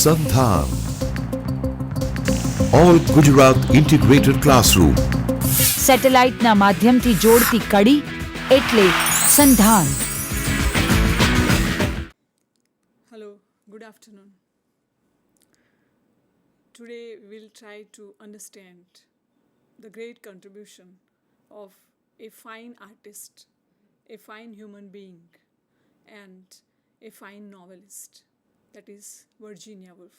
SANDHAN, All Gujarat Integrated Classroom. સેટેલાઇટના માધ્યમથી જોડતી કડી એટલે સંધાન. Hello, good afternoon. Today we'll try to understand the great contribution of a fine artist, a fine human being, and a fine novelist, that is Virginia Woolf.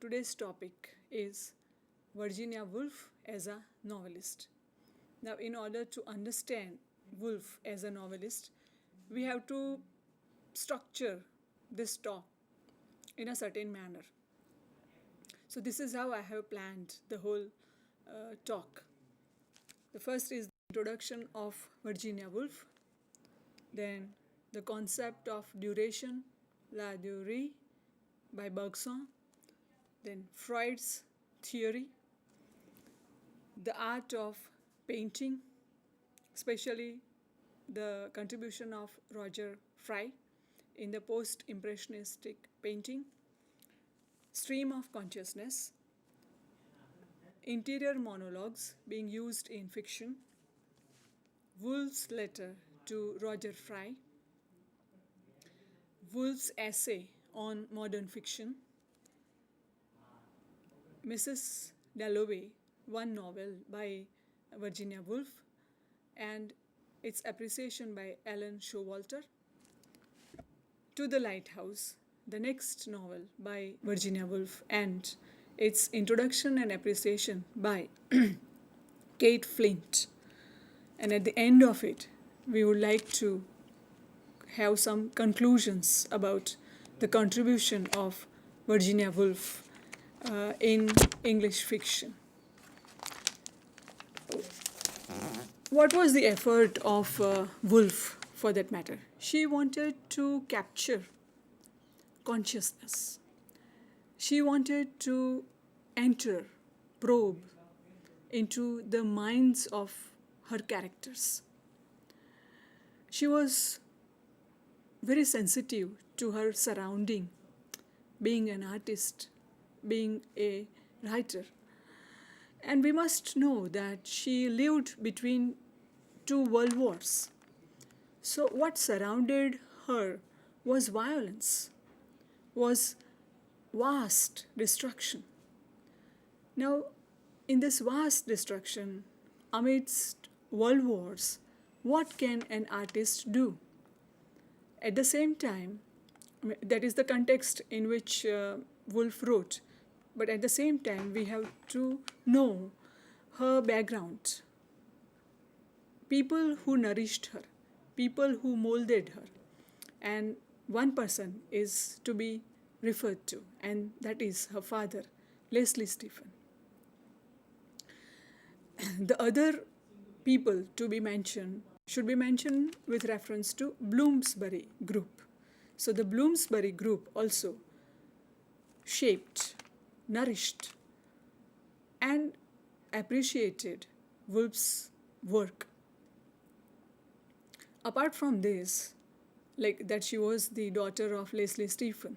Today's topic is Virginia Woolf as a novelist. Now, in order to understand Woolf as a novelist, we have to structure this talk in a certain manner. So this is how I have planned the whole talk. The first is the introduction of Virginia Woolf, then the concept of duration, la durée by Bergson, then Freud's theory, the art of painting, especially the contribution of Roger Fry in the post-impressionistic painting, stream of consciousness, interior monologues being used in fiction, Woolf's letter to Roger Fry, Woolf's essay on modern fiction, Mrs. Dalloway, one novel by Virginia Woolf, and its appreciation by Ellen Showalter, To the Lighthouse, the next novel by Virginia Woolf, and its introduction and appreciation by Kate Flint. And at the end of it, we would like to have some conclusions about the contribution of Virginia Woolf in English fiction. What was the effort of Woolf, for that matter? She wanted to capture consciousness. She wanted to enter, probe into the minds of her characters. She was very sensitive to her surrounding, being an artist, being a writer. And we must know that she lived between two world wars. So what surrounded her was violence, was vast destruction. Now, in this vast destruction, amidst world wars, what can an artist do? At the same time, that is the context in which Woolf wrote, but at the same time, we have to know her background, people who nourished her, people who molded her, and one person is to be referred to, and that is her father, Leslie Stephen. The other people to be mentioned should be mentioned with reference to Bloomsbury group. So the Bloomsbury group also shaped, nourished, and appreciated Woolf's work. Apart from this, like that she was the daughter of Leslie Stephen,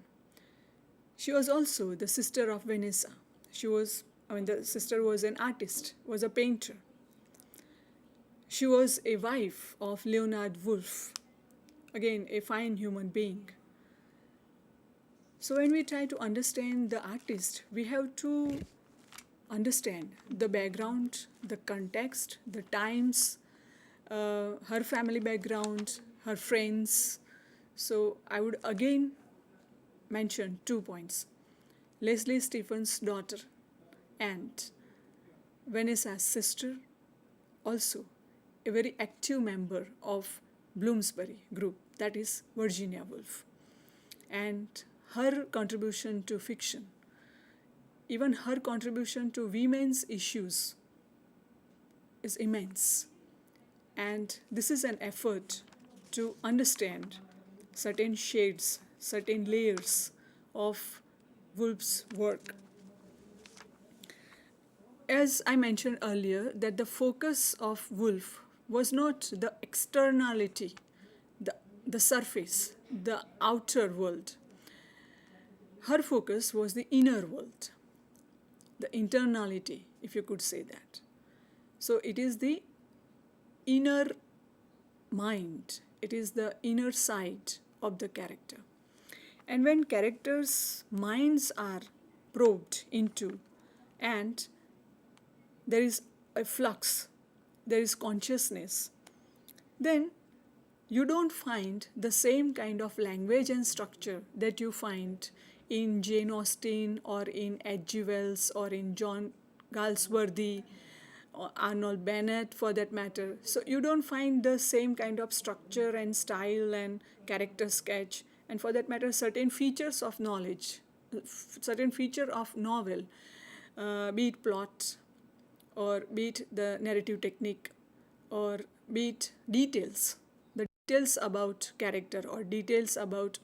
she was also the sister of Vanessa. The sister was an artist, was a painter. She was a wife of Leonard Woolf, again a fine human being. So when we try to understand the artist, we have to understand the background, the context, the times, her family background, her friends. So I would again mention 2 points. Leslie Stephen's daughter and Vanessa's sister, also a very active member of Bloomsbury group, that is Virginia Woolf. And her contribution to fiction, even her contribution to women's issues, is immense. And this is an effort to understand certain shades, certain layers of Woolf's work. As I mentioned earlier, that the focus of Woolf was not the externality, the surface, the outer world. her focus was the inner world, the internality, if you could say that. So it is the inner mind, it is the inner side of the character. And when characters' minds are probed into, and there is a flux, there is consciousness, then you don't find the same kind of language and structure that you find in Jane Austen or in H.G. Wells or in John Galsworthy or Arnold Bennett for that matter. So you don't find the same kind of structure and style and character sketch, and for that matter certain features of knowledge, certain feature of novel, be it plot or be it the narrative technique or be it details, the details about character or details about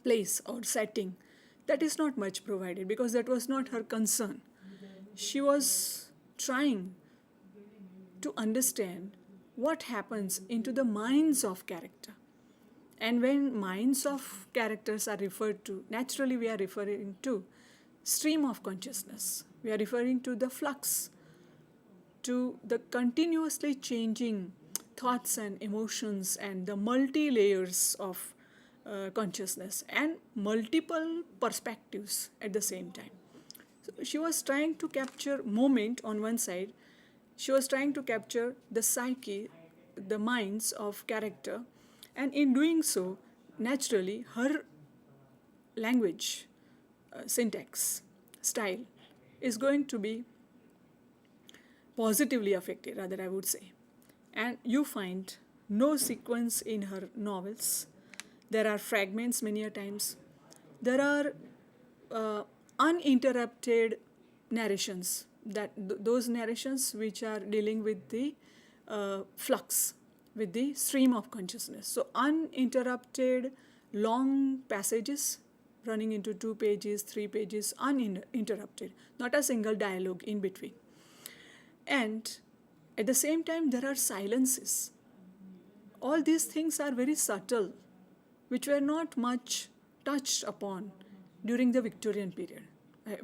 place or setting, that is not much provided because that was not her concern. She was trying to understand what happens into the minds of character. And when minds of characters are referred to, naturally we are referring to stream of consciousness. We are referring to the flux, to the continuously changing thoughts and emotions and the multi-layers of consciousness and multiple perspectives at the same time. So she was trying to capture moment on one side, she was trying to capture the psyche, the minds of character, and in doing so, naturally, her language, syntax, style is going to be positively affected, rather I would say. And you find no sequence in her novels. There are fragments many a times. There are uninterrupted narrations, those narrations which are dealing with the flux, with the stream of consciousness. So uninterrupted long passages running into 2 pages, 3 pages, uninterrupted, not a single dialogue in between. And at the same time, there are silences. All these things are very subtle, which were not much touched upon during the Victorian period.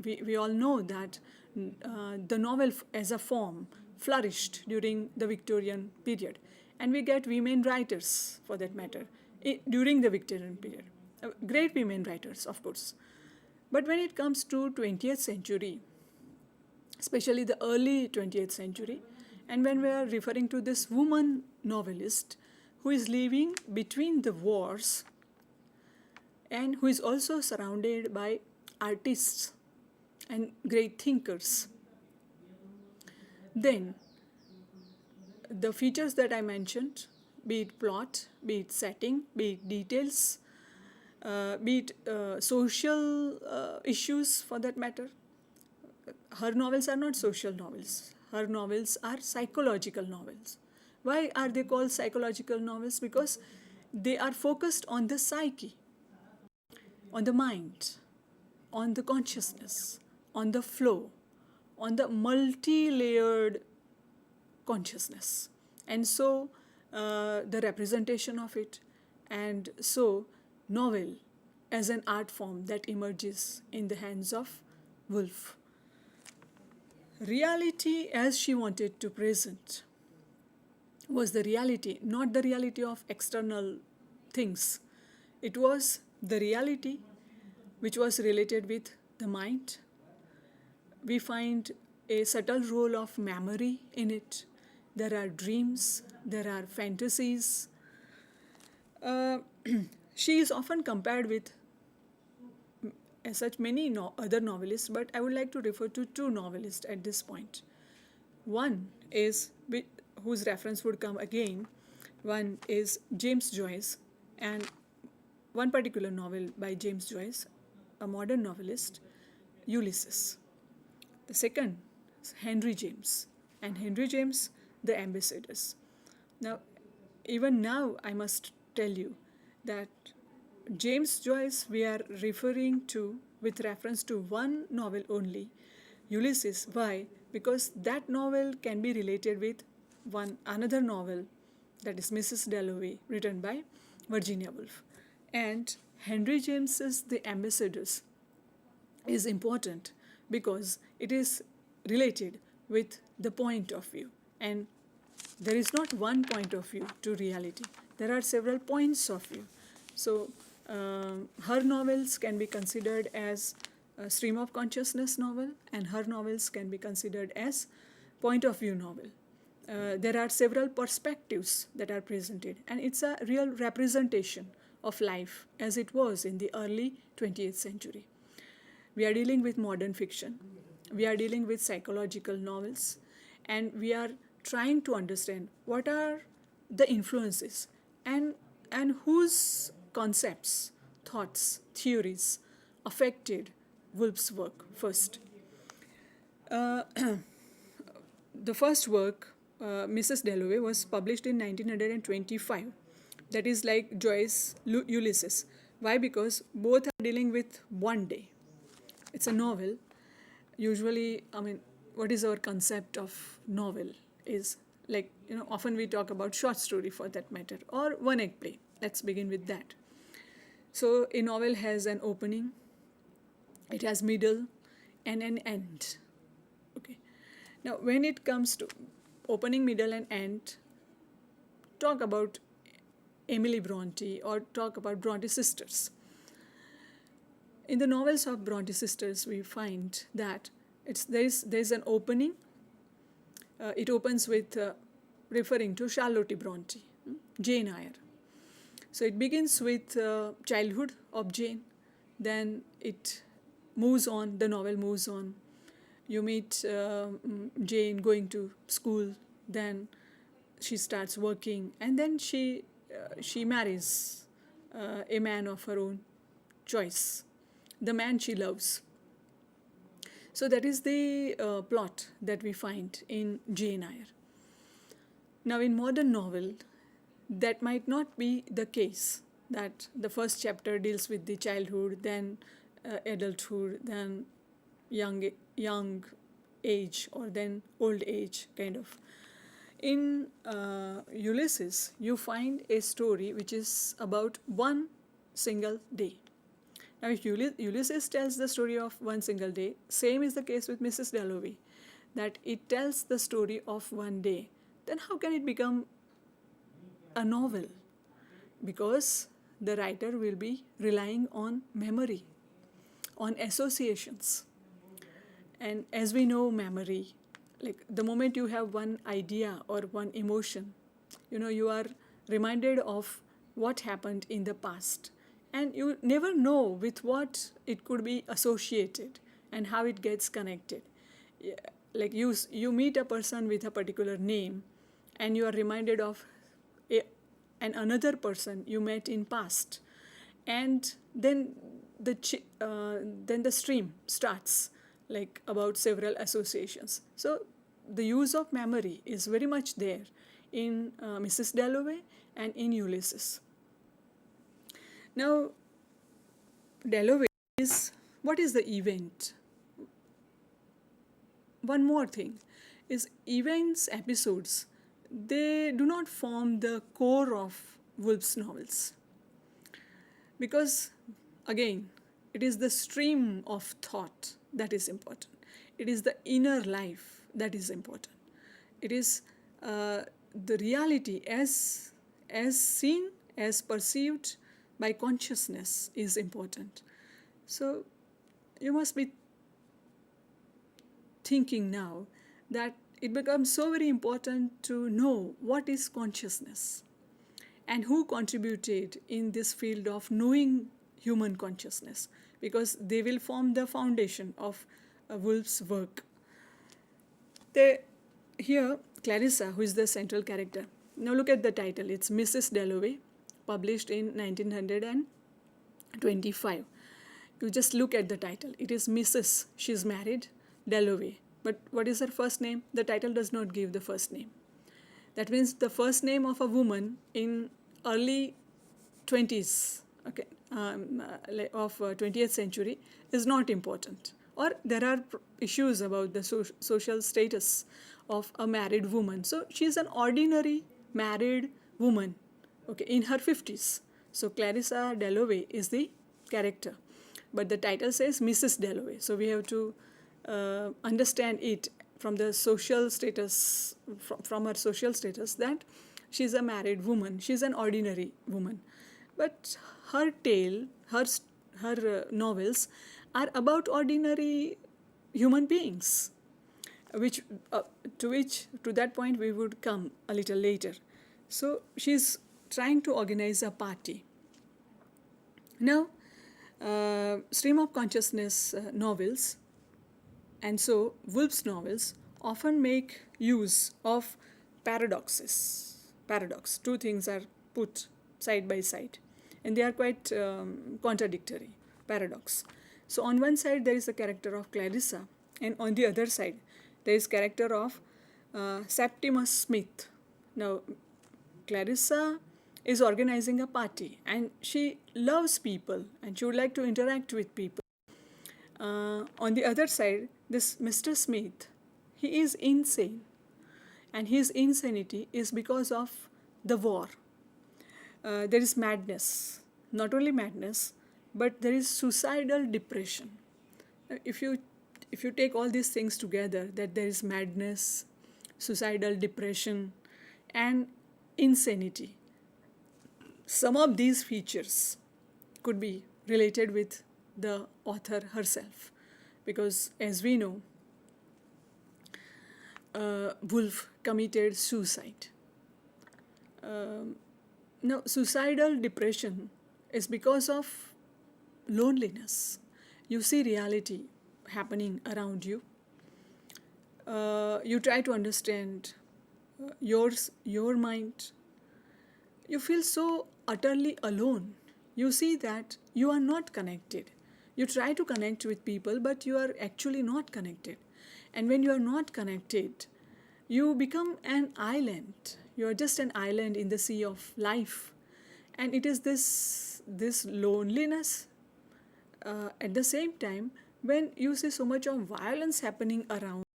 We all know that the novel as a form flourished during the Victorian period. And we get women writers, for that matter, during the Victorian period. Great women writers, of course. But when it comes to 20th century, especially the early 20th century, and when we are referring to this woman novelist who is living between the wars and who is also surrounded by artists and great thinkers, then the features that I mentioned, be it plot, be it setting, be it details, be it social issues for that matter. Her novels are not social novels. Her novels are psychological novels. Why are they called psychological novels? Because they are focused on the psyche, on the mind, on the consciousness, on the flow, on the multi-layered consciousness. And so the representation of it, and so novel as an art form that emerges in the hands of Woolf. Reality as she wanted to present was the reality, not the reality of external things. It was the reality which was related with the mind. We find a subtle role of memory in it. There are dreams, there are fantasies. She is often compared with as such many other novelists, but I would like to refer to 2 novelists at this point. One is, whose reference would come again, one is James Joyce, and one particular novel by James Joyce, a modern novelist, Ulysses. The second is Henry James, and Henry James, The Ambassadors. Now, even now I must tell you that James Joyce we are referring to with reference to one novel only, Ulysses. Why? Because that novel can be related with another novel, that is Mrs. Dalloway, written by Virginia Woolf. And Henry James's The Ambassadors is important because it is related with the point of view, and there is not one point of view to reality. There are several points of view. So her novels can be considered as a stream of consciousness novel, and her novels can be considered as point of view novel. There are several perspectives that are presented, and it's a real representation of life as it was in the early 20th century. We are dealing with modern fiction, we are dealing with psychological novels, and we are trying to understand what are the influences and whose concepts, thoughts, theories affected Woolf's work first. The first work, Mrs. Dalloway, was published in 1925. That is like Joyce's Ulysses. Why? Because both are dealing with one day. It's a novel. Usually, what is our concept of novel? Is like, often we talk about short story for that matter, or one-act play. Let's begin with that. So a novel has an opening, it has middle, and an end. Okay. Now, when it comes to opening, middle, and end, talk about Emily Bronte or talk about Bronte sisters. In the novels of Bronte sisters, we find that there's an opening. It opens with referring to Charlotte Bronte, Jane Eyre. So it begins with childhood of Jane, then it moves on, the novel moves on. You meet Jane going to school, then she starts working, and then she marries a man of her own choice, the man she loves. So that is the plot that we find in Jane Eyre. Now in modern novel, that might not be the case, that the first chapter deals with the childhood, then adulthood, then young age, or then old age, kind of. In Ulysses, you find a story which is about one single day. Now, if Ulysses tells the story of one single day, same is the case with Mrs. Dalloway, that it tells the story of one day, then how can it become a novel? Because the writer will be relying on memory, on associations. And as we know, memory, like the moment you have one idea or one emotion, you are reminded of what happened in the past. And you never know with what it could be associated and how it gets connected. Like you meet a person with a particular name, and you are reminded of another person you met in past, and then the stream starts, like about several associations. So the use of memory is very much there in Mrs. Dalloway and in Ulysses. Now, Dalloway what is the event? One more thing is events, episodes, they do not form the core of Woolf's novels. Because, again, it is the stream of thought that is important. It is the inner life that is important. It is the reality as seen, as perceived by consciousness is important. So you must be thinking now that it becomes so very important to know what is consciousness and who contributed in this field of knowing human consciousness, because they will form the foundation of Woolf's work. Here, Clarissa, who is the central character. Now look at the title. It's Mrs. Dalloway, published in 1925. You just look at the title. It is Mrs. She's married, Dalloway. But what is her first name? The title does not give the first name. That means the first name of a woman in early 20s, okay, of 20th century is not important. Or there are issues about the social status of a married woman. So she's an ordinary married woman, okay, in her 50s. So Clarissa Dalloway is the character, but the title says Mrs. Dalloway. So we have to understand it from the social status, from her social status, that she's a married woman. She's an ordinary woman, but her tale, her novels are about ordinary human beings, which to that point we would come a little later. So she's trying to organize a party. Now, stream of consciousness novels, and so Woolf's novels often make use of paradox. Two things are put side by side, and they are quite contradictory. Paradox. So on one side there is the character of Clarissa, and on the other side there is character of Septimus Smith. Now, Clarissa is organizing a party, and she loves people and she would like to interact with people. On the other side, this Mr. Smith, he is insane, and his insanity is because of the war. There is madness, not only madness, but there is suicidal depression. If you take all these things together, that there is madness, suicidal depression, and insanity, some of these features could be related with the author herself, because as we know, Woolf committed suicide. Now, suicidal depression is because of loneliness. You see reality happening around you. You try to understand your mind. You feel so utterly alone. You see that you are not connected. You try to connect with people, but you are actually not connected. And when you are not connected, you become an island. You are just an island in the sea of life. And it is this loneliness, at the same time, when you see so much of violence happening around,